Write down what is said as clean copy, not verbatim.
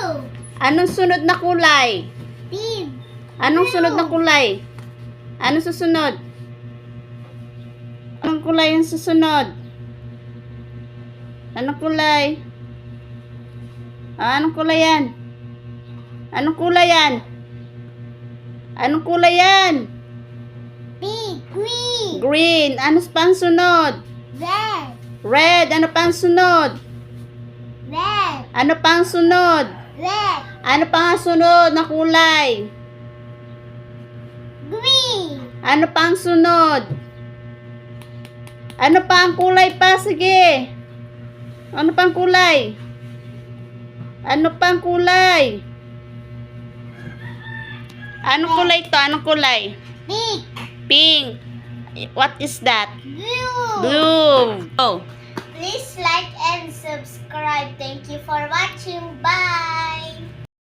Blue. Anong sunod na kulay? Pink. Anong sunod na kulay? Anong susunod? Anong kulay yung susunod? Anong kulay? Anong kulay yan? Anong kulay yan? Anong kulay yan? Pink. Green. Green. Ano pa ang sunod? Red. Red. Ano pa ang sunod? Red. Ano pa ang sunod? Red. Ano pa ang sunod na kulay? Green. Ano pa ang sunod? Ano pa ang kulay pa? Sige. Ano pa ang kulay? Ano pa ang kulay? Anong kulay to? Anong kulay? Pink. Pink. What is that? Blue. Blue. Oh. Please like and subscribe. Thank you for watching. Bye.